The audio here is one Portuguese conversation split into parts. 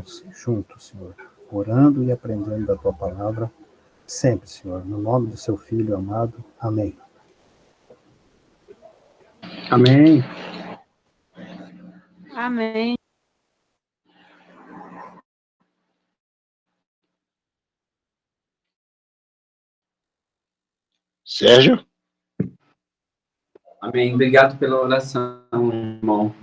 juntos, Senhor, orando e aprendendo da Tua palavra, sempre, Senhor, no nome do Seu Filho amado. Amém. Amém. Amém. Sérgio? Amém. Obrigado pela oração, irmão.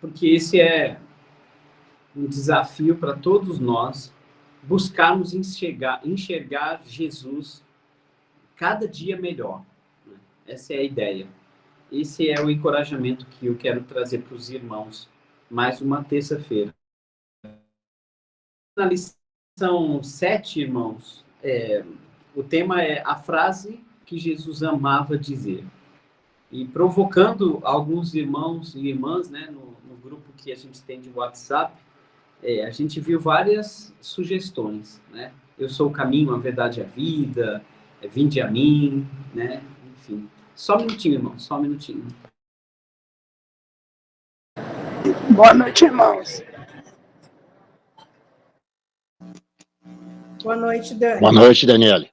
Porque esse é um desafio para todos nós, buscarmos enxergar Jesus cada dia melhor. Essa é a ideia. Esse é o encorajamento que eu quero trazer para os irmãos, mais uma terça-feira. Na lição 7, irmãos, o tema é a frase que Jesus amava dizer. E provocando alguns irmãos e irmãs, né, no grupo que a gente tem de WhatsApp, a gente viu várias sugestões, né? Eu sou o caminho, a verdade e a vida, vinde a mim, né? Enfim. Só um minutinho, irmão, só um minutinho. Boa noite, irmãos. Boa noite, Dani. Boa noite, Daniele.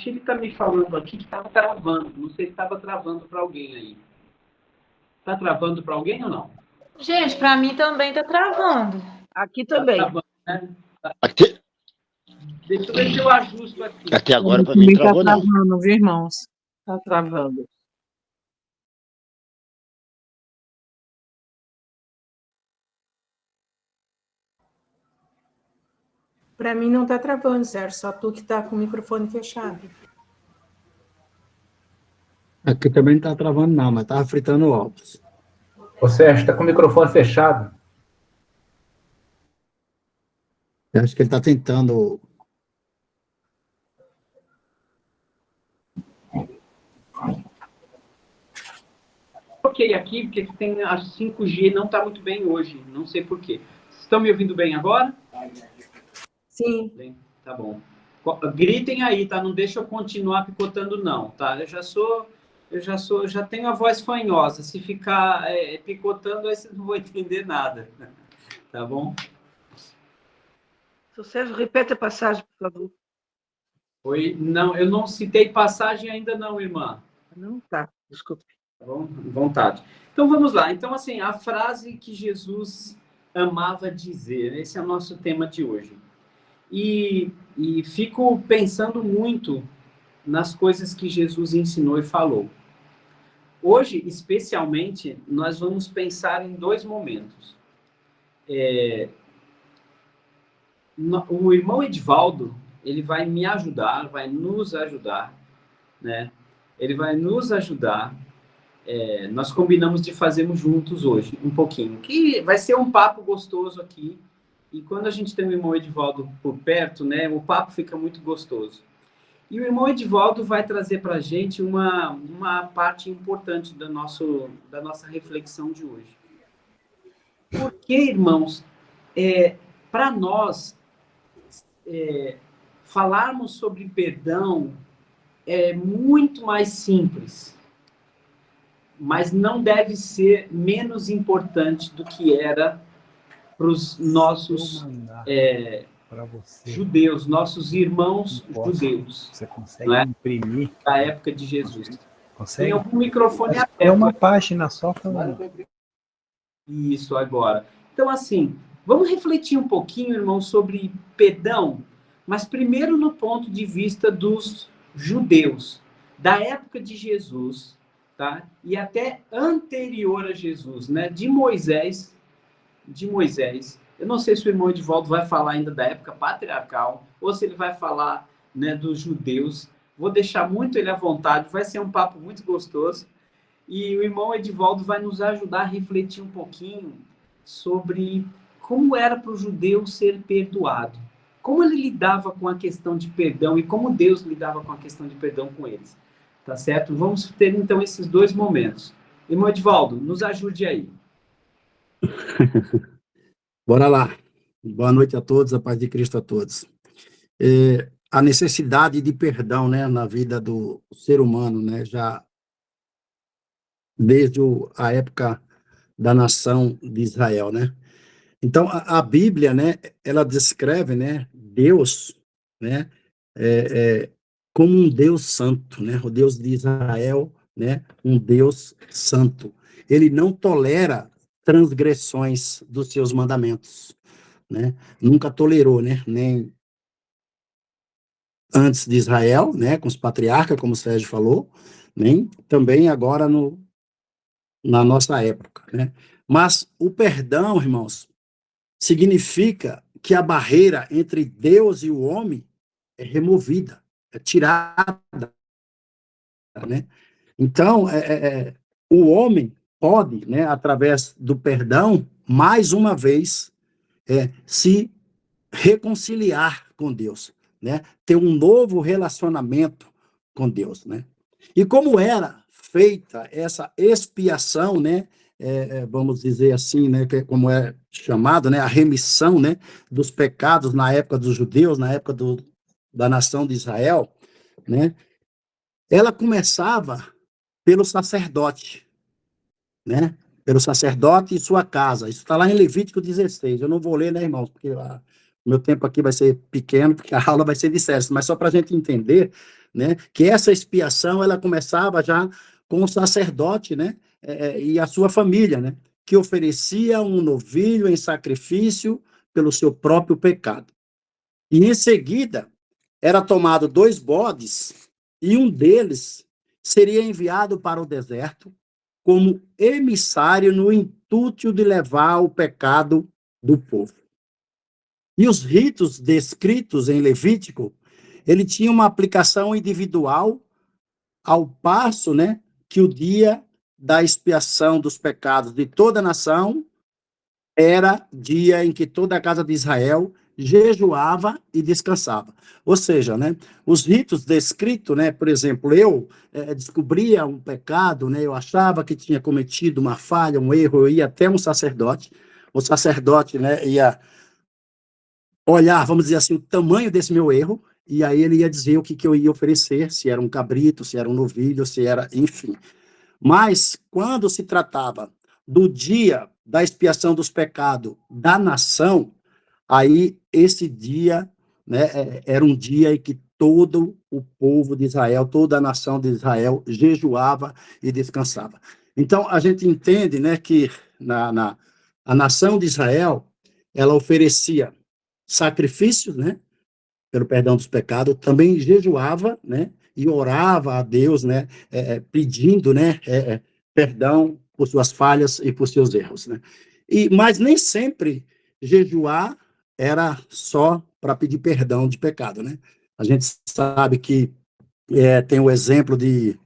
Ele está me falando aqui que estava travando. Não sei se estava travando para alguém aí. Está travando para alguém ou não? Gente, para mim também está travando. Aqui também. Tá travando, né? Deixa eu ver se eu ajusto aqui. Até agora, para mim, travou, não. Tá travando, viu, irmãos? Tá travando. Para mim não tá travando, Sérgio. Só tu que tá com o microfone fechado. Aqui também não tá travando, não, mas tava fritando ovos. Ô, Sérgio, tá com o microfone fechado. Eu acho que ele tá tentando. Ok, aqui, porque tem a 5G não está muito bem hoje. Não sei por quê. Estão me ouvindo bem agora? Sim. Bem, tá bom. Gritem aí, tá? Não deixa eu continuar picotando, não, tá? Eu já tenho a voz fanhosa. Se ficar picotando, aí vocês não vão entender nada. Tá bom? Seu Sérgio, repete a passagem, por favor. Oi? Não, eu não citei passagem ainda não, irmã. Não, tá. Desculpe. Tá bom? Vontade. Então, vamos lá. Então, assim, a frase que Jesus amava dizer. Esse é o nosso tema de hoje. E fico pensando muito nas coisas que Jesus ensinou e falou. Hoje, especialmente, nós vamos pensar em dois momentos. O irmão Edivaldo, ele vai me ajudar, vai nos ajudar, né? Ele vai nos ajudar. Nós combinamos de fazermos juntos hoje, um pouquinho. Que vai ser um papo gostoso aqui. E quando a gente tem o irmão Edivaldo por perto, né, o papo fica muito gostoso. E o irmão Edivaldo vai trazer para a gente uma parte importante da nossa reflexão de hoje. Porque, irmãos, para nós, falarmos sobre perdão é muito mais simples, mas não deve ser menos importante do que era para os nossos judeus, nossos irmãos judeus. Você consegue não é? imprimir? Da época de Jesus. Consegue? Tem algum microfone aberto. É uma página só para... Isso, agora. Então, assim, vamos refletir um pouquinho, irmão, sobre perdão, mas primeiro no ponto de vista dos judeus, da época de Jesus, tá? E até anterior a Jesus, né? De Moisés. Eu não sei se o irmão Edivaldo vai falar ainda da época patriarcal, ou se ele vai falar, né, dos judeus. Vou deixar muito ele à vontade, vai ser um papo muito gostoso. E o irmão Edivaldo vai nos ajudar a refletir um pouquinho sobre como era para o judeu ser perdoado. como ele lidava com a questão de perdão e como Deus lidava com a questão de perdão com eles. Tá certo? Vamos ter, então, esses dois momentos. Irmão Edvaldo, nos ajude aí. Bora lá. Boa noite a todos, a paz de Cristo a todos. A necessidade de perdão, né, na vida do ser humano, né, já desde a época da nação de Israel, né? Então, a Bíblia, né, ela descreve, né, Deus, né, como um Deus santo, né, o Deus de Israel, né, um Deus santo. Ele não tolera transgressões dos seus mandamentos, né? Nunca tolerou, né, nem antes de Israel, né, com os patriarcas, como o Sérgio falou, nem também agora na nossa época, né? Mas o perdão, irmãos, significa que a barreira entre Deus e o homem é removida, é tirada, né? Então, o homem pode, né, através do perdão, mais uma vez, se reconciliar com Deus, né? Ter um novo relacionamento com Deus, né? E como era feita essa expiação, né? Vamos dizer assim, né? Como é chamado, né? A remissão, né? Dos pecados na época dos judeus, na época da nação de Israel, né? Ela começava pelo sacerdote, né? Pelo sacerdote e sua casa. Isso está lá em Levítico 16. Eu não vou ler, né, irmãos? Porque o meu tempo aqui vai ser pequeno, porque a aula vai ser de César. Mas só para a gente entender, né, que essa expiação, ela começava já com o sacerdote, né, e a sua família, né, que oferecia um novilho em sacrifício pelo seu próprio pecado. E em seguida, era tomado 2 bodes, e um deles seria enviado para o deserto, como emissário no intuito de levar o pecado do povo. E os ritos descritos em Levítico, ele tinha uma aplicação individual, ao passo, né, que o dia da expiação dos pecados de toda a nação era dia em que toda a casa de Israel jejuava e descansava. Ou seja, né, os ritos descritos, né, por exemplo, eu descobria um pecado, né, eu achava que tinha cometido uma falha, um erro, eu ia até um sacerdote, o sacerdote, né, ia olhar, vamos dizer assim, o tamanho desse meu erro, e aí ele ia dizer o que eu ia oferecer, se era um cabrito, se era um novilho, se era, enfim. Mas, quando se tratava do dia da expiação dos pecados da nação, aí esse dia, né, era um dia em que todo o povo de Israel, toda a nação de Israel jejuava e descansava. Então, a gente entende, né, que a nação de Israel, ela oferecia sacrifícios, né, pelo perdão dos pecados, também jejuava, né, e orava a Deus, né, pedindo, né, perdão por suas falhas e por seus erros, né. Mas nem sempre jejuar era só para pedir perdão de pecado, né. A gente sabe que tem o exemplo de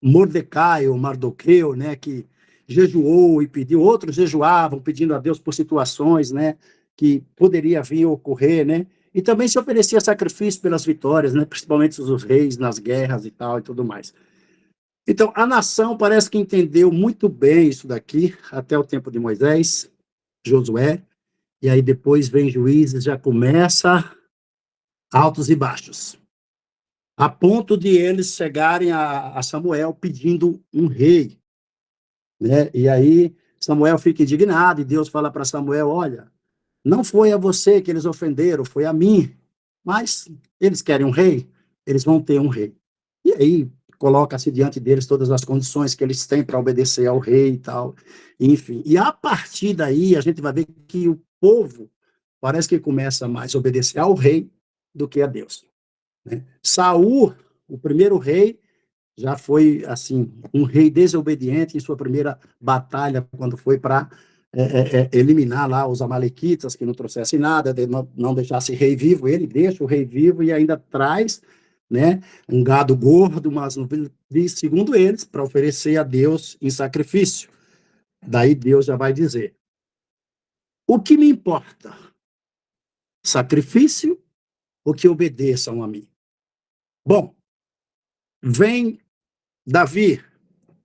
Mordecai ou Mardoqueu, né, que jejuou e pediu, outros jejuavam pedindo a Deus por situações, né, que poderia vir a ocorrer, né, e também se oferecia sacrifício pelas vitórias, né, principalmente os reis nas guerras e tal e tudo mais. Então, a nação parece que entendeu muito bem isso daqui, até o tempo de Moisés, Josué, e aí depois vem Juízes, já começa altos e baixos, a ponto de eles chegarem a Samuel pedindo um rei, né? E aí Samuel fica indignado e Deus fala para Samuel, olha, não foi a você que eles ofenderam, foi a mim, mas eles querem um rei, eles vão ter um rei. E aí coloca-se diante deles todas as condições que eles têm para obedecer ao rei e tal, enfim. E a partir daí a gente vai ver que o povo parece que começa mais a obedecer ao rei do que a Deus, né? Saul, o primeiro rei, já foi assim um rei desobediente em sua primeira batalha, quando foi para eliminar lá os amalequitas, que não trouxessem nada, não deixasse rei vivo. Ele deixa o rei vivo e ainda traz, né, um gado gordo, mas segundo eles, para oferecer a Deus em sacrifício. Daí Deus já vai dizer, o que me importa? Sacrifício ou que obedeçam a mim. Bom, vem Davi.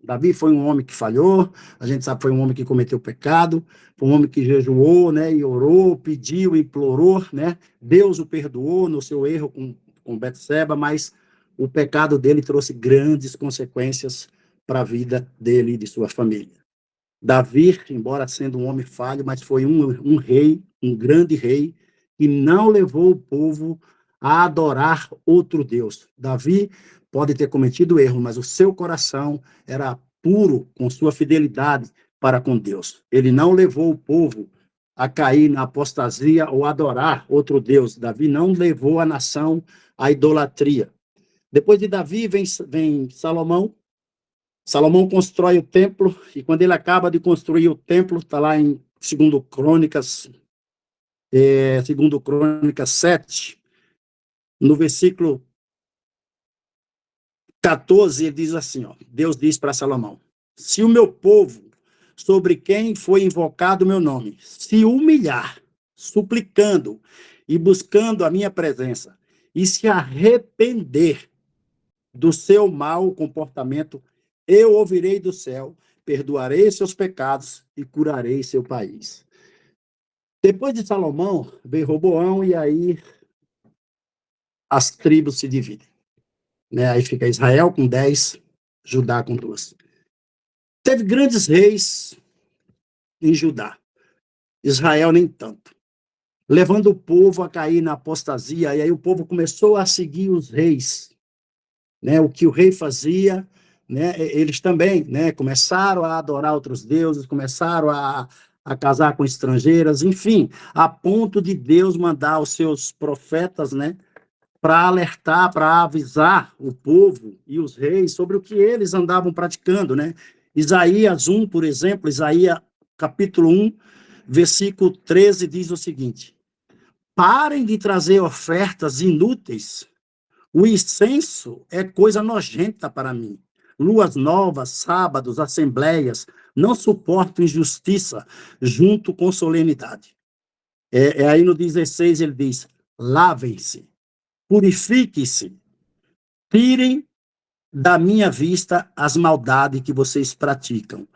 Davi foi um homem que falhou, a gente sabe que foi um homem que cometeu pecado, foi um homem que jejuou, né, e orou, pediu, implorou, né, Deus o perdoou no seu erro com Betseba, mas o pecado dele trouxe grandes consequências para a vida dele e de sua família. Davi, embora sendo um homem falho, mas foi um rei, um grande rei, que não levou o povo a adorar outro Deus. Davi pode ter cometido erro, mas o seu coração era puro com sua fidelidade para com Deus. Ele não levou o povo a cair na apostasia ou adorar outro Deus. Davi não levou a nação à idolatria. Depois de Davi vem Salomão. Salomão constrói o templo, e quando ele acaba de construir o templo, está lá em 2 Crônicas 7, no versículo 14, ele diz assim, ó, Deus diz para Salomão: se o meu povo, sobre quem foi invocado o meu nome, se humilhar, suplicando e buscando a minha presença, e se arrepender do seu mau comportamento, eu ouvirei do céu, perdoarei seus pecados e curarei seu país. Depois de Salomão, vem Roboão, e aí as tribos se dividem. Né? Aí fica Israel com 10, Judá com 2. Teve grandes reis em Judá, Israel nem tanto, levando o povo a cair na apostasia, e aí o povo começou a seguir os reis, né? O que o rei fazia, né? Eles também, né? Começaram a adorar outros deuses, começaram a casar com estrangeiras, enfim, a ponto de Deus mandar os seus profetas, né? Para alertar, para avisar o povo e os reis sobre o que eles andavam praticando, né? Isaías 1, por exemplo, Isaías capítulo 1, versículo 13, diz o seguinte: parem de trazer ofertas inúteis, o incenso é coisa nojenta para mim. Luas novas, sábados, assembleias, não suporto injustiça junto com solenidade. Aí no 16 ele diz: lavem-se, purifiquem-se, tirem da minha vista as maldades que vocês praticam.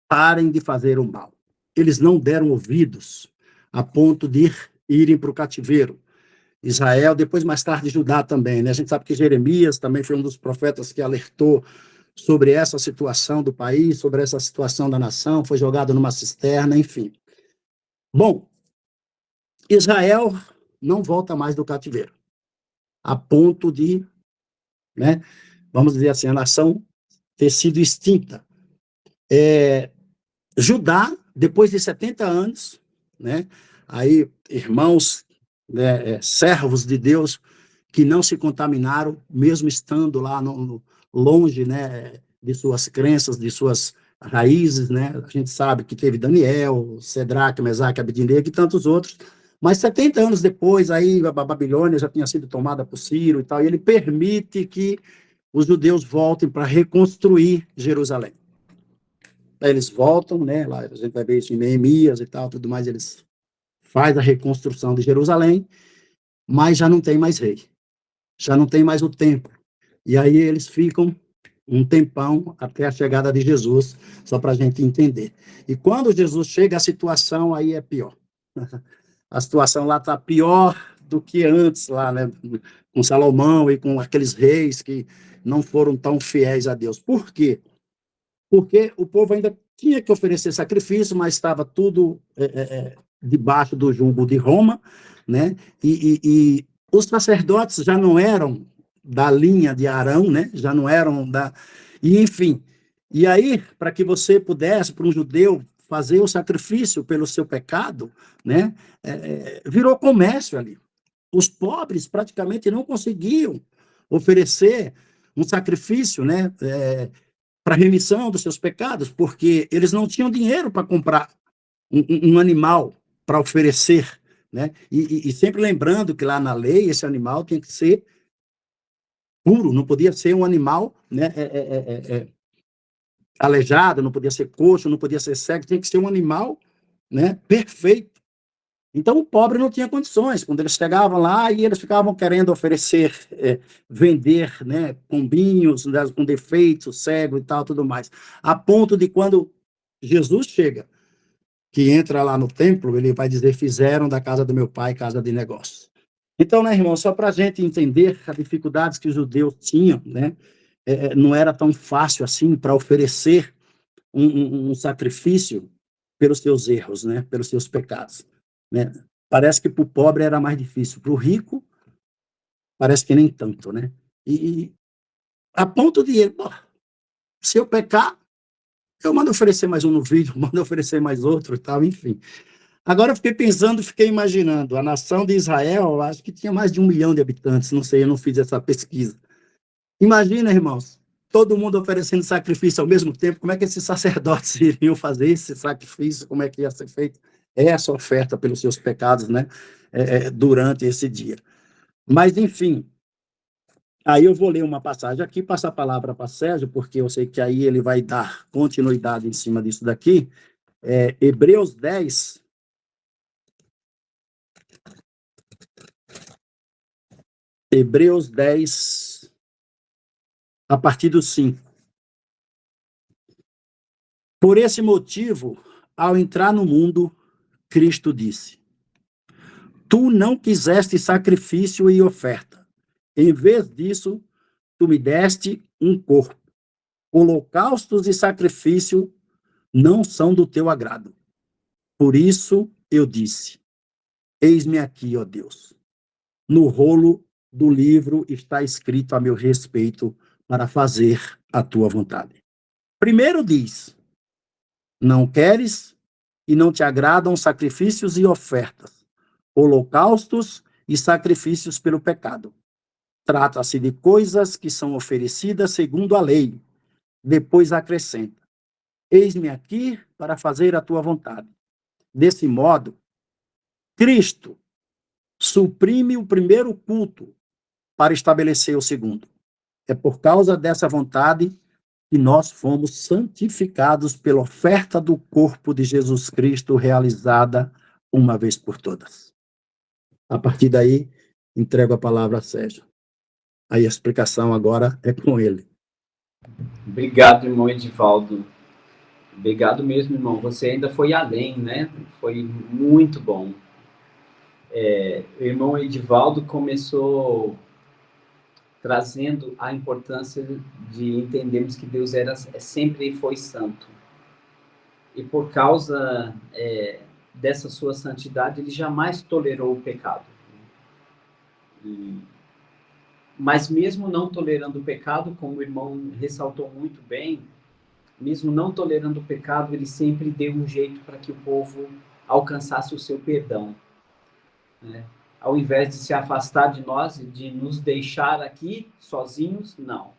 Parem de fazer o mal. Eles não deram ouvidos a ponto de irem para o cativeiro. Israel, depois mais tarde Judá também, né? A gente sabe que Jeremias também foi um dos profetas que alertou sobre essa situação do país, sobre essa situação da nação, foi jogado numa cisterna, enfim. Bom, Israel não volta mais do cativeiro, a ponto de, né, vamos dizer assim, a nação ter sido extinta. Judá, depois de 70 anos, né, aí irmãos, né, servos de Deus que não se contaminaram, mesmo estando lá longe, né, de suas crenças, de suas raízes, né? A gente sabe que teve Daniel, Cedraque, Mesaque, Abednego e tantos outros, mas 70 anos depois, aí a Babilônia já tinha sido tomada por Ciro e tal, e ele permite que os judeus voltem para reconstruir Jerusalém. Aí eles voltam, né? Lá a gente vai ver isso em Neemias e tal, tudo mais, eles faz a reconstrução de Jerusalém, mas já não tem mais rei, já não tem mais o templo. E aí eles ficam um tempão até a chegada de Jesus, só para a gente entender. E quando Jesus chega, a situação aí é pior. A situação lá está pior do que antes, lá, né? Com Salomão e com aqueles reis que não foram tão fiéis a Deus. Por quê? Porque o povo ainda tinha que oferecer sacrifício, mas estava tudo debaixo do jugo de Roma, né? E os sacerdotes já não eram da linha de Arão, né? Já não eram da... E, enfim, e aí, para que você pudesse, para um judeu, fazer o sacrifício pelo seu pecado, né? Virou comércio ali. Os pobres praticamente não conseguiam oferecer um sacrifício, né? Para remissão dos seus pecados, porque eles não tinham dinheiro para comprar um animal para oferecer, né? E sempre lembrando que lá na lei esse animal tinha que ser puro, não podia ser um animal, né, aleijado, não podia ser coxo, não podia ser cego, tinha que ser um animal, né, perfeito. Então, o pobre não tinha condições. Quando eles chegavam lá, e eles ficavam querendo oferecer, vender, né, pombinhos, né, com defeitos, cego e tal, tudo mais. A ponto de quando Jesus chega, que entra lá no templo, ele vai dizer, fizeram da casa do meu pai casa de negócio. Então, né, irmão, só para a gente entender as dificuldades que os judeus tinham, né, não era tão fácil assim para oferecer um sacrifício pelos seus erros, né, pelos seus pecados. Né? Parece que para o pobre era mais difícil, para o rico, parece que nem tanto, né? E a ponto de ele, se eu pecar, eu mando oferecer mais um no vídeo, mando oferecer mais outro e tal, enfim. Agora eu fiquei pensando, fiquei imaginando, a nação de Israel, acho que tinha mais de 1 milhão de habitantes, não sei, eu não fiz essa pesquisa. Imagina, irmãos, todo mundo oferecendo sacrifício ao mesmo tempo, como é que esses sacerdotes iriam fazer esse sacrifício, como é que ia ser feito essa oferta pelos seus pecados, né, durante esse dia. Mas, enfim, aí eu vou ler uma passagem aqui, passar a palavra para Sérgio, porque eu sei que aí ele vai dar continuidade em cima disso daqui. Hebreus 10. Hebreus 10, a partir do 5. Por esse motivo, ao entrar no mundo, Cristo disse: Tu não quiseste sacrifício e oferta. Em vez disso, tu me deste um corpo. Holocaustos e sacrifício não são do teu agrado. Por isso eu disse: Eis-me aqui, ó Deus. No rolo do livro está escrito a meu respeito para fazer a tua vontade. Primeiro diz: Não queres e não te agradam sacrifícios e ofertas, holocaustos e sacrifícios pelo pecado. Trata-se de coisas que são oferecidas segundo a lei. Depois acrescenta: Eis-me aqui para fazer a tua vontade. Desse modo, Cristo suprime o primeiro culto para estabelecer o segundo. É por causa dessa vontade que nós fomos santificados pela oferta do corpo de Jesus Cristo realizada uma vez por todas. A partir daí, entrego a palavra a Sérgio. Aí a explicação agora é com ele. Obrigado, irmão Edivaldo. Obrigado mesmo, irmão. Você ainda foi além, né? Foi muito bom. O irmão Edivaldo começou trazendo a importância de entendermos que Deus sempre foi santo. E por causa dessa sua santidade, ele jamais tolerou o pecado. Mas mesmo não tolerando o pecado, como o irmão ressaltou muito bem, mesmo não tolerando o pecado, ele sempre deu um jeito para que o povo alcançasse o seu perdão. Né? Ao invés de se afastar de nós e de nos deixar aqui sozinhos, não.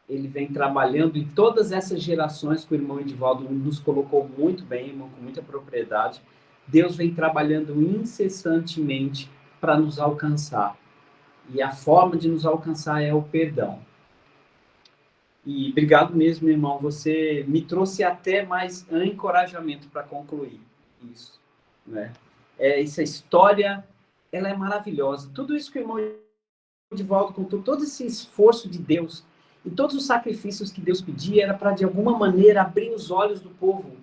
Ele vem trabalhando em todas essas gerações que o irmão Edivaldo nos colocou muito bem, irmão, com muita propriedade. Deus vem trabalhando incessantemente para nos alcançar. E a forma de nos alcançar é o perdão. E obrigado mesmo, irmão. Você me trouxe até mais encorajamento para concluir isso. Né? Essa história, ela é maravilhosa. Tudo isso que o irmão Edivaldo contou, todo esse esforço de Deus e todos os sacrifícios que Deus pedia era para, de alguma maneira, abrir os olhos do povo.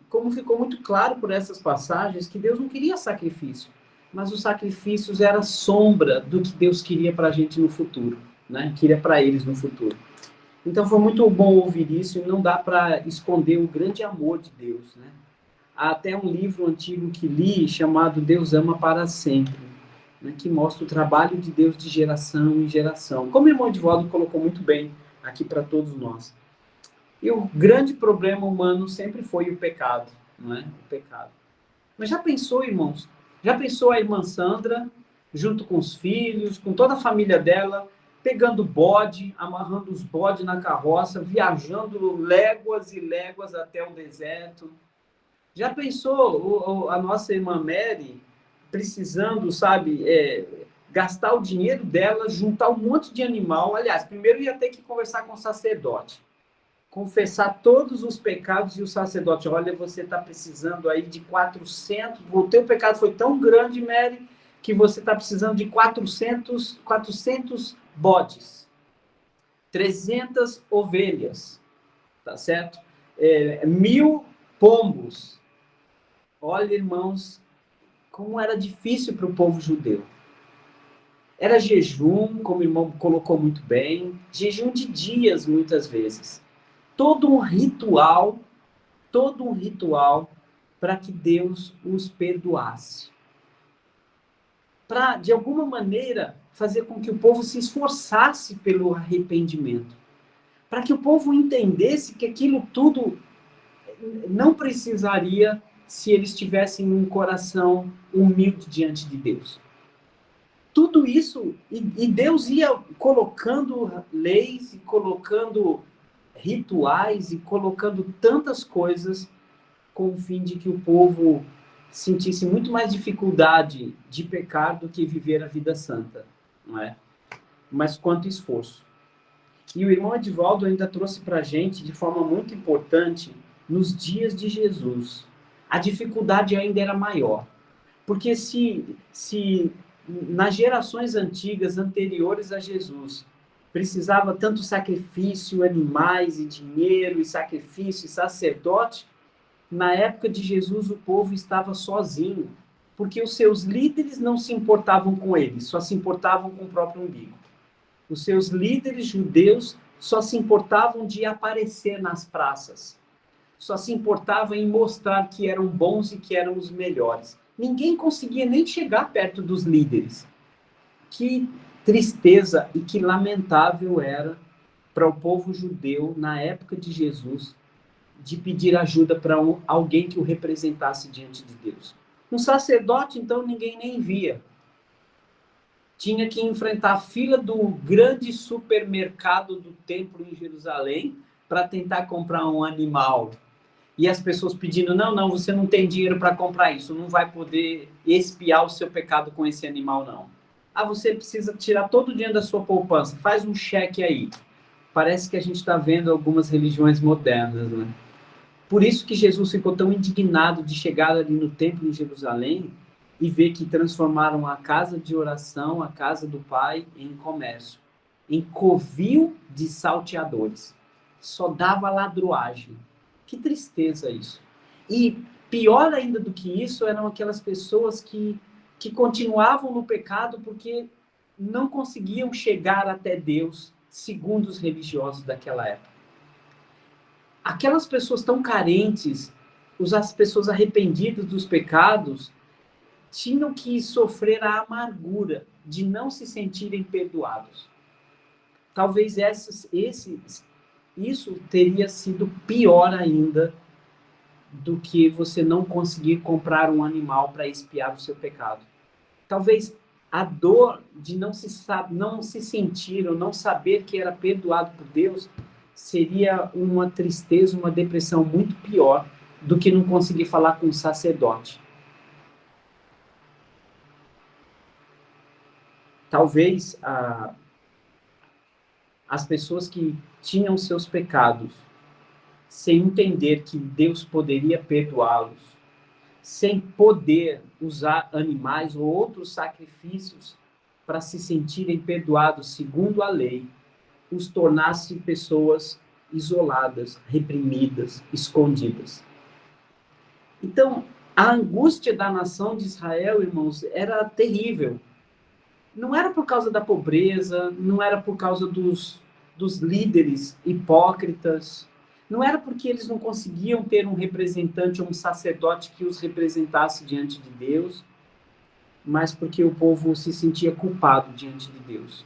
Como ficou muito claro por essas passagens, que Deus não queria sacrifício, mas os sacrifícios eram sombra do que Deus queria para a gente no futuro, né? Queria para eles no futuro. Então foi muito bom ouvir isso, e não dá para esconder o grande amor de Deus, né? Há até um livro antigo que li, chamado Deus Ama para Sempre, né? Que mostra o trabalho de Deus de geração em geração. Como o irmão Edivaldo colocou muito bem aqui para todos nós. E o grande problema humano sempre foi o pecado, não é? O pecado. Mas já pensou, irmãos? Já pensou a irmã Sandra, junto com os filhos, com toda a família dela, pegando bode, amarrando os bodes na carroça, viajando léguas e léguas até o deserto? Já pensou a nossa irmã Mary precisando, sabe, gastar o dinheiro dela, juntar um monte de animal? Aliás, primeiro ia ter que conversar com o sacerdote. confessar todos os pecados, e o sacerdote, olha, você está precisando aí de 400, o teu pecado foi tão grande, Mary, que você está precisando de 400 bodes, 300 ovelhas, tá certo? 1000 pombos. Olha, irmãos, como era difícil para o povo judeu. Era jejum, como o irmão colocou muito bem, jejum de dias, muitas vezes. Todo um ritual para que Deus os perdoasse. Para, de alguma maneira, fazer com que o povo se esforçasse pelo arrependimento. Para que o povo entendesse que aquilo tudo não precisaria se eles tivessem um coração humilde diante de Deus. Tudo isso, e Deus ia colocando leis, e colocando rituais, e colocando tantas coisas com o fim de que o povo sentisse muito mais dificuldade de pecar do que viver a vida santa, não é? Mas quanto esforço. E o irmão Edivaldo ainda trouxe para a gente, de forma muito importante, nos dias de Jesus, a dificuldade ainda era maior. Porque se nas gerações antigas, anteriores a Jesus, precisava tanto sacrifício, animais e dinheiro, e sacrifício e sacerdote, na época de Jesus o povo estava sozinho, porque os seus líderes não se importavam com eles, só se importavam com o próprio umbigo. Os seus líderes judeus só se importavam de aparecer nas praças, só se importavam em mostrar que eram bons e que eram os melhores. Ninguém conseguia nem chegar perto dos líderes. Que tristeza e que lamentável era para o povo judeu, na época de Jesus, de pedir ajuda para alguém que o representasse diante de Deus. Um sacerdote, então, ninguém nem via. Tinha que enfrentar a fila do grande supermercado do templo em Jerusalém para tentar comprar um animal. E as pessoas pedindo, não, você não tem dinheiro para comprar isso, não vai poder expiar o seu pecado com esse animal, não. Ah, você precisa tirar todo o dinheiro da sua poupança, faz um cheque aí. Parece que a gente está vendo algumas religiões modernas, né? Por isso que Jesus ficou tão indignado de chegar ali no templo em Jerusalém e ver que transformaram a casa de oração, a casa do Pai, em comércio, em covil de salteadores. Só dava ladruagem. Que tristeza isso. E pior ainda do que isso, eram aquelas pessoas que continuavam no pecado porque não conseguiam chegar até Deus, segundo os religiosos daquela época. Aquelas pessoas tão carentes, as pessoas arrependidas dos pecados, tinham que sofrer a amargura de não se sentirem perdoados. Talvez isso teria sido pior ainda do que você não conseguir comprar um animal para expiar o seu pecado. Talvez a dor de não se sentir ou não saber que era perdoado por Deus seria uma tristeza, uma depressão muito pior do que não conseguir falar com um sacerdote. Talvez as pessoas que tinham seus pecados, sem entender que Deus poderia perdoá-los, sem poder usar animais ou outros sacrifícios para se sentirem perdoados segundo a lei, os tornasse pessoas isoladas, reprimidas, escondidas. Então, a angústia da nação de Israel, irmãos, era terrível. Não era por causa da pobreza, não era por causa dos líderes hipócritas, não era porque eles não conseguiam ter um representante ou um sacerdote que os representasse diante de Deus, mas porque o povo se sentia culpado diante de Deus.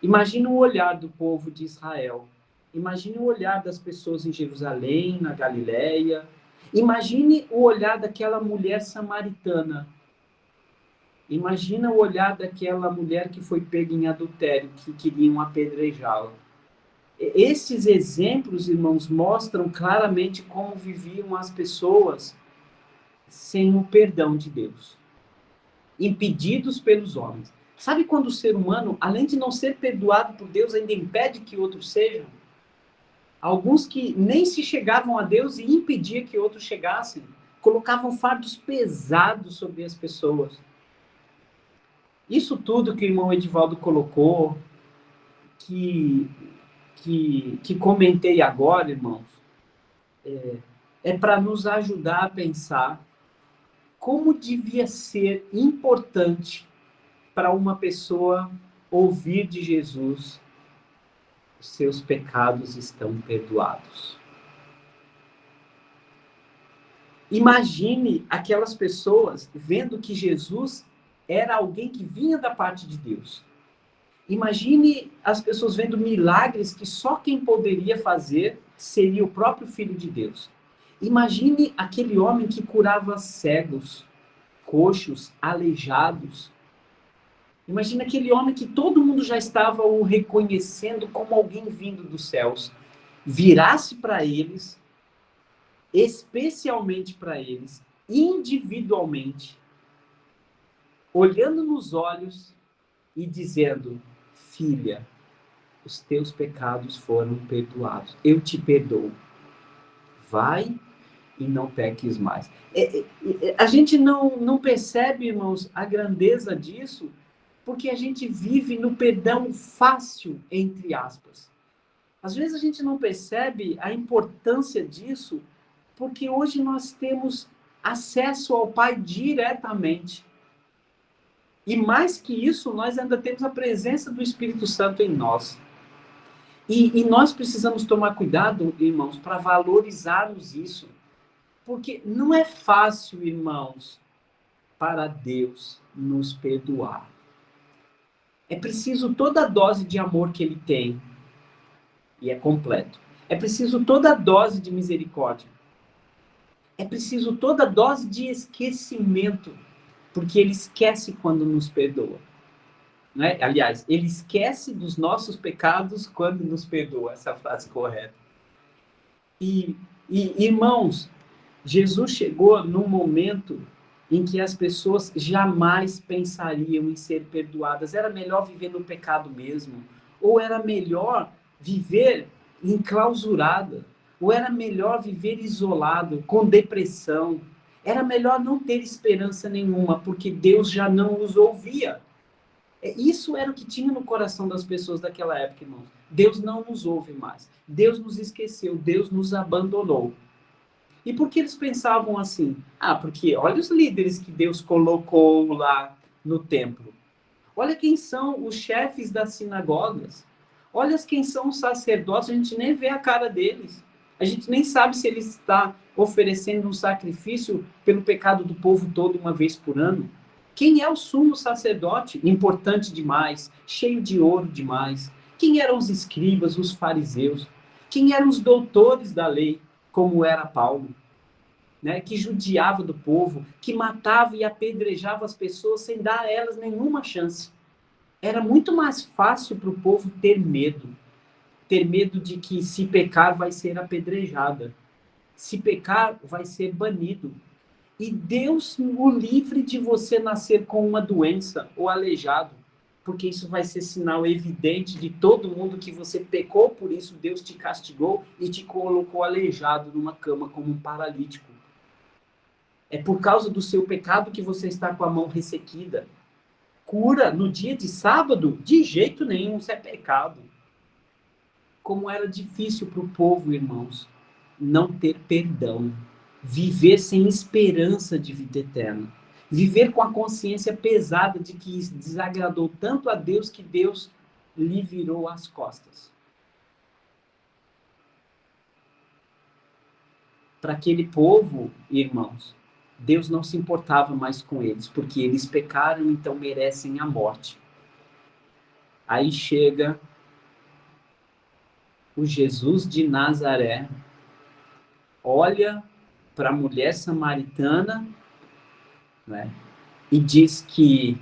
Imagina o olhar do povo de Israel, imagine o olhar das pessoas em Jerusalém, na Galileia, imagine o olhar daquela mulher samaritana. Imagina o olhar daquela mulher que foi pega em adultério, que queriam apedrejá-la. Esses exemplos, irmãos, mostram claramente como viviam as pessoas sem o perdão de Deus, impedidos pelos homens. Sabe quando o ser humano, além de não ser perdoado por Deus, ainda impede que outros sejam? Alguns que nem se chegavam a Deus e impediam que outros chegassem. Colocavam fardos pesados sobre as pessoas. Isso tudo que o irmão Edivaldo colocou, que comentei agora, irmãos, é para nos ajudar a pensar como devia ser importante para uma pessoa ouvir de Jesus: os seus pecados estão perdoados. Imagine aquelas pessoas vendo que Jesus era alguém que vinha da parte de Deus. Imagine as pessoas vendo milagres que só quem poderia fazer seria o próprio Filho de Deus. Imagine aquele homem que curava cegos, coxos, aleijados. Imagine aquele homem que todo mundo já estava o reconhecendo como alguém vindo dos céus. Virasse para eles, especialmente para eles, individualmente, olhando nos olhos e dizendo: filha, os teus pecados foram perdoados. Eu te perdoo. Vai e não peques mais. A gente não percebe, irmãos, a grandeza disso, porque a gente vive no perdão fácil, entre aspas. Às vezes a gente não percebe a importância disso, porque hoje nós temos acesso ao Pai diretamente. E mais que isso, nós ainda temos a presença do Espírito Santo em nós. E nós precisamos tomar cuidado, irmãos, para valorizarmos isso. Porque não é fácil, irmãos, para Deus nos perdoar. É preciso toda a dose de amor que Ele tem. E é completo. É preciso toda a dose de misericórdia. É preciso toda a dose de esquecimento. Porque Ele esquece quando nos perdoa. Né? Aliás, Ele esquece dos nossos pecados quando nos perdoa. Essa é a frase correta. E irmãos, Jesus chegou num momento em que as pessoas jamais pensariam em ser perdoadas. Era melhor viver no pecado mesmo? Ou era melhor viver enclausurada? Ou era melhor viver isolado, com depressão? Era melhor não ter esperança nenhuma, porque Deus já não os ouvia. Isso era o que tinha no coração das pessoas daquela época, irmãos. Deus não nos ouve mais. Deus nos esqueceu. Deus nos abandonou. E por que eles pensavam assim? Porque olha os líderes que Deus colocou lá no templo. Olha quem são os chefes das sinagogas. Olha quem são os sacerdotes. A gente nem vê a cara deles. A gente nem sabe se ele está oferecendo um sacrifício pelo pecado do povo todo uma vez por ano. Quem é o sumo sacerdote? Importante demais, cheio de ouro demais. Quem eram os escribas, os fariseus? Quem eram os doutores da lei, como era Paulo? Né? Que judiava do povo, que matava e apedrejava as pessoas sem dar a elas nenhuma chance. Era muito mais fácil para o povo ter medo. Ter medo de que se pecar vai ser apedrejada. Se pecar vai ser banido. E Deus o livre de você nascer com uma doença ou aleijado, porque isso vai ser sinal evidente de todo mundo que você pecou, por isso Deus te castigou e te colocou aleijado numa cama como um paralítico. É por causa do seu pecado que você está com a mão ressequida. Cura no dia de sábado? De jeito nenhum, isso é pecado. Como era difícil para o povo, irmãos, não ter perdão. Viver sem esperança de vida eterna. Viver com a consciência pesada de que desagradou tanto a Deus que Deus lhe virou as costas. Para aquele povo, irmãos, Deus não se importava mais com eles, porque eles pecaram, então merecem a morte. Aí chega o Jesus de Nazaré, olha para a mulher samaritana, né, e diz que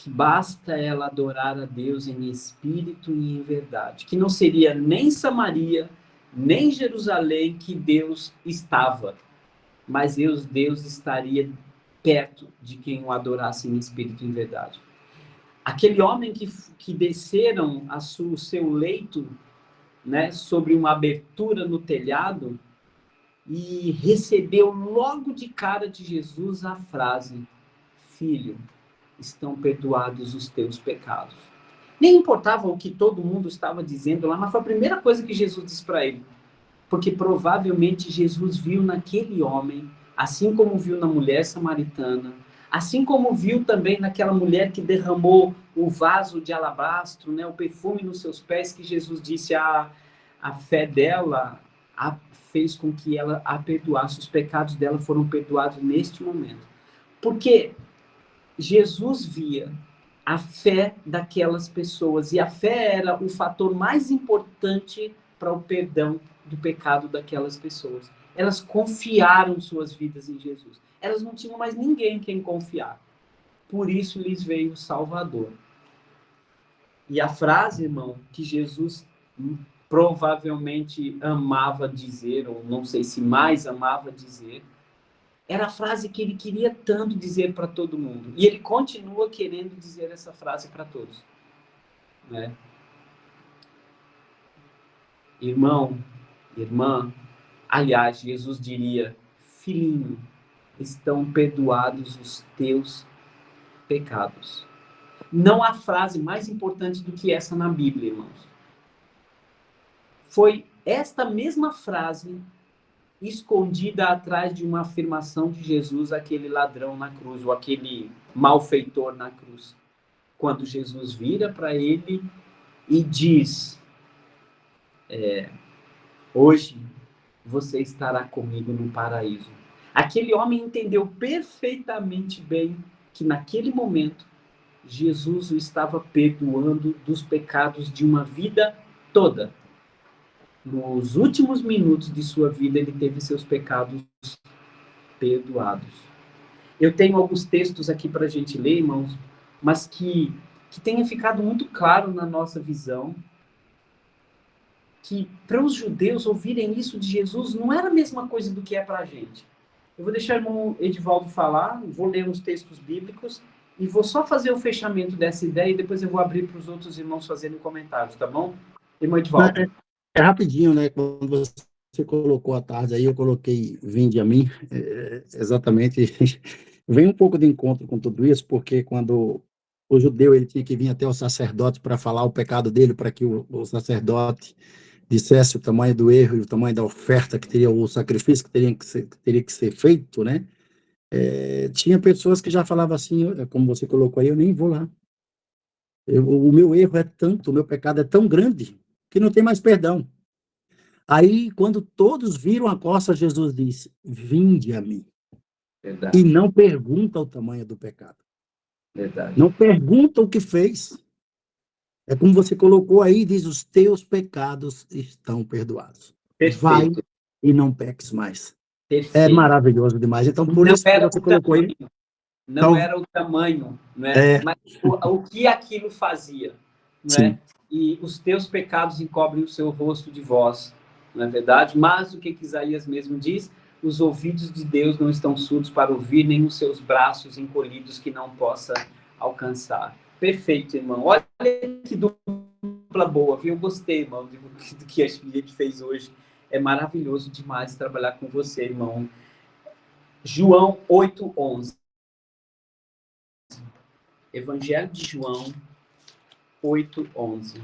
basta ela adorar a Deus em espírito e em verdade, que não seria nem Samaria, nem Jerusalém que Deus estava, mas Deus estaria perto de quem o adorasse em espírito e em verdade. Aquele homem que desceram o seu leito né, sobre uma abertura no telhado e recebeu logo de cara de Jesus a frase: filho, estão perdoados os teus pecados. Nem importava o que todo mundo estava dizendo lá, mas foi a primeira coisa que Jesus disse para ele. Porque provavelmente Jesus viu naquele homem, assim como viu na mulher samaritana, assim como viu também naquela mulher que derramou o vaso de alabastro, né, o perfume nos seus pés, que Jesus disse a fé dela fez com que ela a perdoasse, os pecados dela foram perdoados neste momento. Porque Jesus via a fé daquelas pessoas, e a fé era o fator mais importante para o perdão do pecado daquelas pessoas. Elas confiaram suas vidas em Jesus. Elas não tinham mais ninguém em quem confiar. Por isso lhes veio o Salvador. E a frase, irmão, que Jesus provavelmente amava dizer, ou não sei se mais amava dizer, era a frase que ele queria tanto dizer para todo mundo. E ele continua querendo dizer essa frase para todos. Né? Irmão, irmã, aliás, Jesus diria: filhinho, estão perdoados os teus pecados. Não há frase mais importante do que essa na Bíblia, irmãos. Foi esta mesma frase escondida atrás de uma afirmação de Jesus, aquele ladrão na cruz, ou aquele malfeitor na cruz. Quando Jesus vira para ele e diz: hoje você estará comigo no paraíso. Aquele homem entendeu perfeitamente bem que naquele momento Jesus o estava perdoando dos pecados de uma vida toda. Nos últimos minutos de sua vida, ele teve seus pecados perdoados. Eu tenho alguns textos aqui para a gente ler, irmãos, mas que tenha ficado muito claro na nossa visão que para os judeus ouvirem isso de Jesus não era a mesma coisa do que é para a gente. Eu vou deixar o irmão Edivaldo falar, vou ler uns textos bíblicos e vou só fazer o fechamento dessa ideia e depois eu vou abrir para os outros irmãos fazerem comentários, tá bom? Irmão Edivaldo. É rapidinho, né? Quando você colocou a tarde aí, eu coloquei vinde a mim, exatamente. Vem um pouco de encontro com tudo isso, porque quando o judeu ele tinha que vir até o sacerdote para falar o pecado dele, para que o sacerdote dissesse o tamanho do erro e o tamanho da oferta que teria, o sacrifício que teria que ser feito, né? Tinha pessoas que já falavam assim, como você colocou aí, eu nem vou lá. O meu erro é tanto, o meu pecado é tão grande, que não tem mais perdão. Aí, quando todos viram a costa, Jesus disse: vinde a mim. Verdade. E não pergunta o tamanho do pecado. Verdade. Não pergunta o que fez. É como você colocou aí, diz: os teus pecados estão perdoados. Perfeito. Vai e não peques mais. Perfeito. É maravilhoso demais. Então, por não isso que você colocou aí. Não era o tamanho, né? Mas o que aquilo fazia, né? E os teus pecados encobrem o seu rosto de vós, não é verdade? Mas o que Isaías mesmo diz: os ouvidos de Deus não estão surdos para ouvir, nem os seus braços encolhidos que não possa alcançar. Perfeito, irmão. Olha que dupla boa, viu? Eu gostei, irmão, do que a gente fez hoje. É maravilhoso demais trabalhar com você, irmão. João 8:11. Evangelho de João 8:11.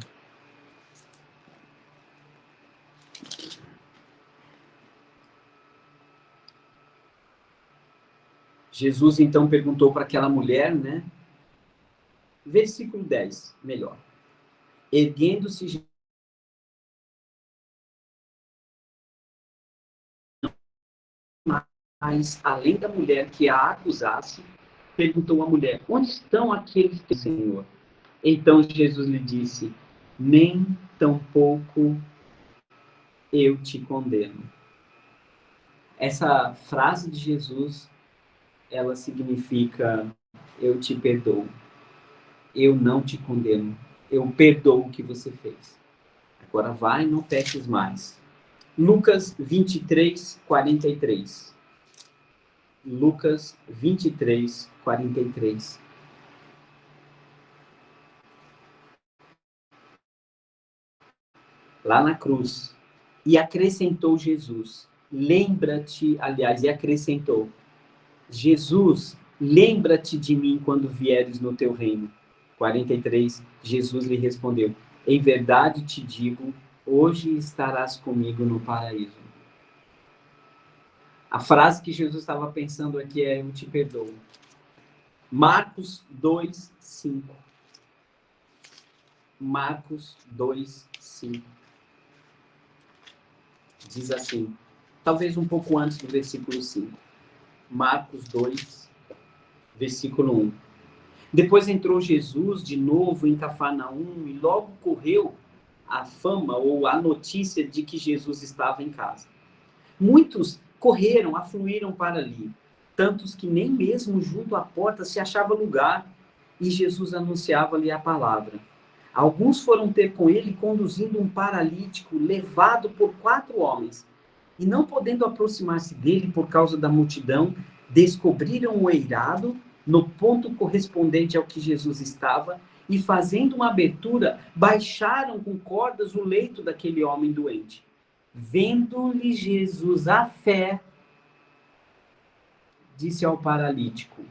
Jesus então perguntou para aquela mulher, né? Versículo 10, melhor. Erguendo-se mais além da mulher que a acusasse, perguntou à mulher: onde estão aqueles que, Senhor? Então Jesus lhe disse: nem tampouco eu te condeno. Essa frase de Jesus, ela significa: eu te perdoo, eu não te condeno, eu perdoo o que você fez. Agora vai e não peques mais. Lucas 23:43. Lucas 23:43. lá na cruz. E acrescentou Jesus, lembra-te, aliás, e acrescentou, Jesus, lembra-te de mim quando vieres no teu reino. 43, Jesus lhe respondeu, em verdade te digo, hoje estarás comigo no paraíso. A frase que Jesus estava pensando aqui é, eu te perdoo. Marcos 2, 5. Marcos 2, 5. Diz assim, talvez um pouco antes do versículo 5. Marcos 2, versículo 1. Depois entrou Jesus de novo em Cafarnaum e logo correu a fama ou a notícia de que Jesus estava em casa. Muitos correram, afluíram para ali, tantos que nem mesmo junto à porta se achava lugar, e Jesus anunciava-lhe a palavra. Alguns foram ter com ele conduzindo um paralítico levado por 4 homens, e não podendo aproximar-se dele por causa da multidão, descobriram o eirado no ponto correspondente ao que Jesus estava, e fazendo uma abertura, baixaram com cordas o leito daquele homem doente. Vendo-lhe Jesus a fé, disse ao paralítico,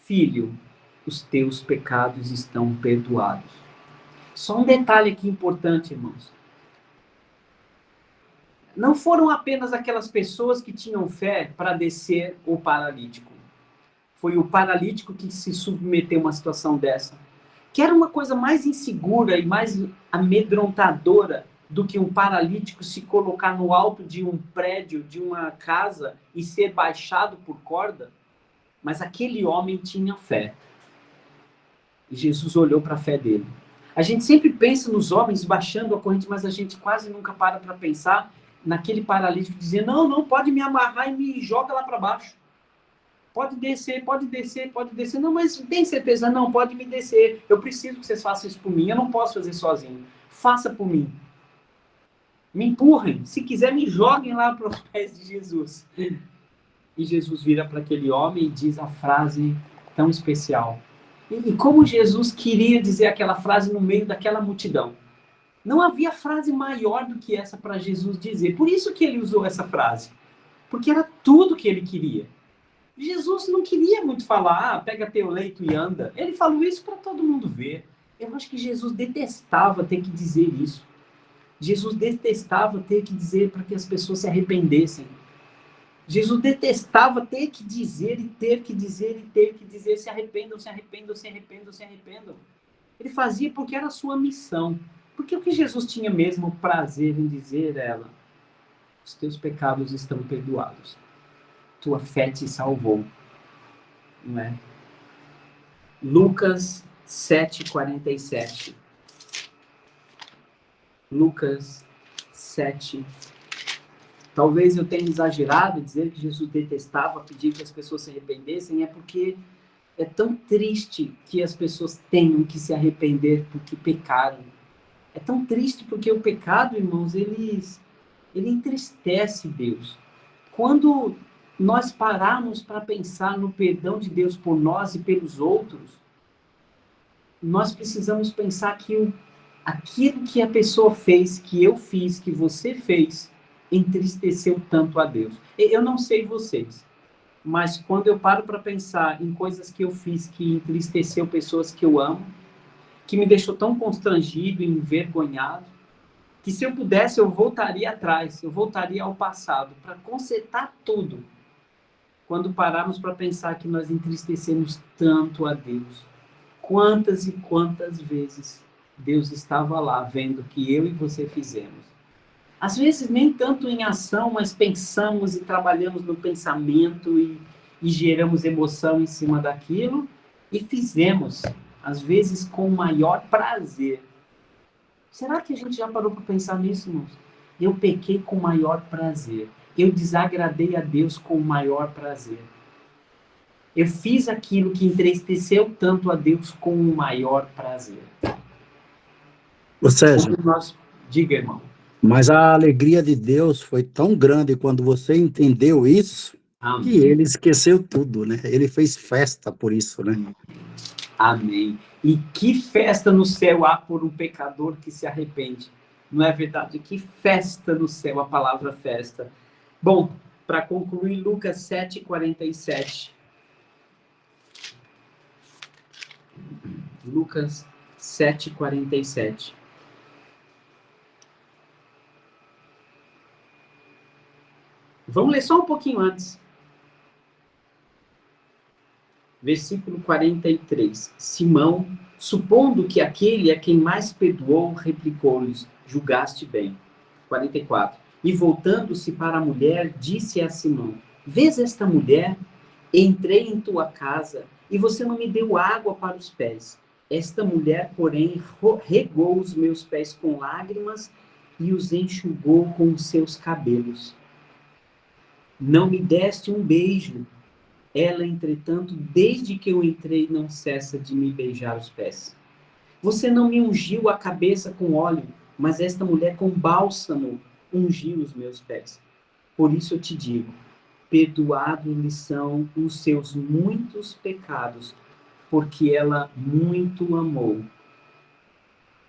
filho, os teus pecados estão perdoados. Só um detalhe aqui importante, irmãos. Não foram apenas aquelas pessoas que tinham fé para descer o paralítico. Foi o paralítico que se submeteu a uma situação dessa. Que era uma coisa mais insegura e mais amedrontadora do que um paralítico se colocar no alto de um prédio, de uma casa e ser baixado por corda. Mas aquele homem tinha fé. E Jesus olhou para a fé dele. A gente sempre pensa nos homens baixando a corrente, mas a gente quase nunca para pensar naquele paralítico dizer, não, pode me amarrar e me joga lá para baixo. Pode descer, pode descer, pode descer. Não, mas tem certeza? Não, pode me descer. Eu preciso que vocês façam isso por mim. Eu não posso fazer sozinho. Faça por mim. Me empurrem. Se quiser, me joguem lá para os pés de Jesus. E Jesus vira para aquele homem e diz a frase tão especial. E como Jesus queria dizer aquela frase no meio daquela multidão. Não havia frase maior do que essa para Jesus dizer. Por isso que ele usou essa frase. Porque era tudo que ele queria. Jesus não queria muito falar, pega teu leito e anda. Ele falou isso para todo mundo ver. Eu acho que Jesus detestava ter que dizer isso. Jesus detestava ter que dizer para que as pessoas se arrependessem. Jesus detestava ter que dizer e ter que dizer e ter que dizer, se arrependam, se arrependam, se arrependam, se arrependam. Ele fazia porque era a sua missão. Porque o que Jesus tinha mesmo prazer em dizer era, os teus pecados estão perdoados. Tua fé te salvou. Não é? Lucas 7:47. Lucas 7. Talvez eu tenha exagerado em dizer que Jesus detestava pedir que as pessoas se arrependessem, é porque é tão triste que as pessoas tenham que se arrepender porque pecaram. É tão triste porque o pecado, irmãos, ele entristece Deus. Quando nós pararmos para pensar no perdão de Deus por nós e pelos outros, nós precisamos pensar que aquilo que a pessoa fez, que eu fiz, que você fez, entristeceu tanto a Deus. Eu não sei vocês, mas quando eu paro para pensar em coisas que eu fiz que entristeceu pessoas que eu amo, que me deixou tão constrangido e envergonhado, que se eu pudesse eu voltaria atrás, eu voltaria ao passado para consertar tudo. Quando pararmos para pensar que nós entristecemos tanto a Deus, quantas e quantas vezes Deus estava lá vendo o que eu e você fizemos. Às vezes nem tanto em ação, mas pensamos e trabalhamos no pensamento e geramos emoção em cima daquilo e fizemos, às vezes com o maior prazer. Será que a gente já parou para pensar nisso, irmãos? Eu pequei com o maior prazer. Eu desagradei a Deus com o maior prazer. Eu fiz aquilo que entristeceu tanto a Deus com o maior prazer. Ô Sérgio, Diga, irmão. mas a alegria de Deus foi tão grande quando você entendeu isso, Amém. que ele esqueceu tudo, né? Ele fez festa por isso, né? Amém. E que festa no céu há por um pecador que se arrepende. Não é verdade? Que festa no céu, a palavra festa. Bom, para concluir, Lucas 7:47. Lucas 7:47. Vamos ler só um pouquinho antes. Versículo 43. Simão, supondo que aquele a quem mais perdoou, replicou-lhes: julgaste bem. 44. E voltando-se para a mulher, disse a Simão: vês esta mulher? Entrei em tua casa e você não me deu água para os pés. Esta mulher, porém, regou os meus pés com lágrimas e os enxugou com os seus cabelos. Não me deste um beijo. Ela, entretanto, desde que eu entrei, não cessa de me beijar os pés. Você não me ungiu a cabeça com óleo, mas esta mulher com bálsamo ungiu os meus pés. Por isso eu te digo, perdoados lhe são os seus muitos pecados, porque ela muito amou.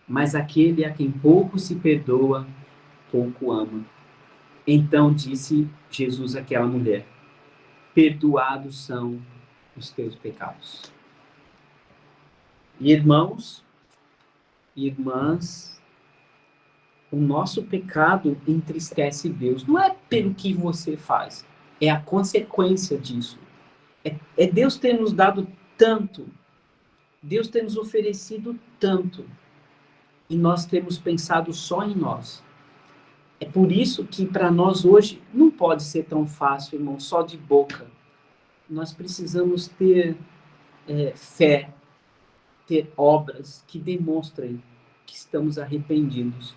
Mas aquele a quem pouco se perdoa, pouco ama. Então disse Jesus àquela mulher: perdoados são os teus pecados. Irmãos e irmãs, o nosso pecado entristece Deus. Não é pelo que você faz, é a consequência disso. É Deus ter nos dado tanto, Deus ter nos oferecido tanto, e nós temos pensado só em nós. É por isso que para nós hoje não pode ser tão fácil, irmão, só de boca. Nós precisamos ter fé, ter obras que demonstrem que estamos arrependidos.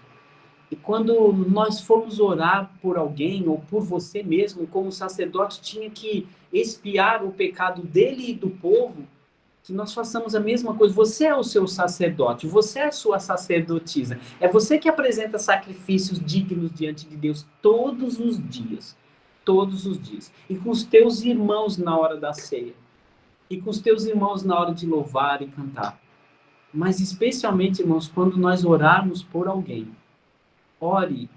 E quando nós formos orar por alguém ou por você mesmo, como o sacerdote tinha que expiar o pecado dele e do povo, que nós façamos a mesma coisa. Você é o seu sacerdote, você é a sua sacerdotisa. É você que apresenta sacrifícios dignos diante de Deus todos os dias. Todos os dias. E com os teus irmãos na hora da ceia. E com os teus irmãos na hora de louvar e cantar. Mas especialmente, irmãos, quando nós orarmos por alguém, ore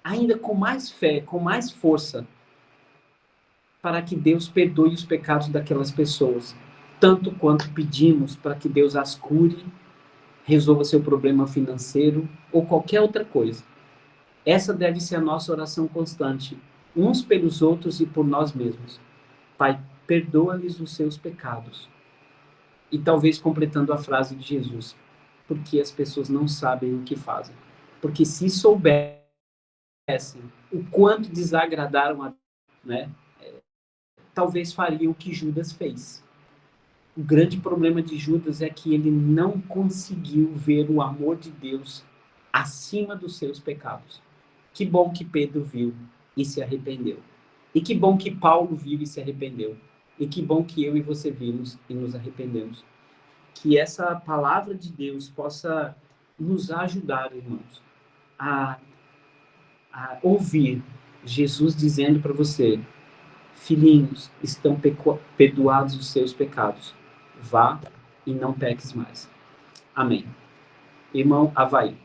ainda com mais fé, com mais força, para que Deus perdoe os pecados daquelas pessoas. Tanto quanto pedimos para que Deus as cure, resolva seu problema financeiro ou qualquer outra coisa. Essa deve ser a nossa oração constante, uns pelos outros e por nós mesmos. Pai, perdoa-lhes os seus pecados. E talvez completando a frase de Jesus, porque as pessoas não sabem o que fazem. Porque se soubessem o quanto desagradaram a Deus, né, talvez fariam o que Judas fez. O grande problema de Judas é que ele não conseguiu ver o amor de Deus acima dos seus pecados. Que bom que Pedro viu e se arrependeu. E que bom que Paulo viu e se arrependeu. E que bom que eu e você vimos e nos arrependemos. Que essa palavra de Deus possa nos ajudar, irmãos, a ouvir Jesus dizendo para você: filhinhos, estão perdoados os seus pecados. Vá e não peques mais. Amém. Irmão Avaí.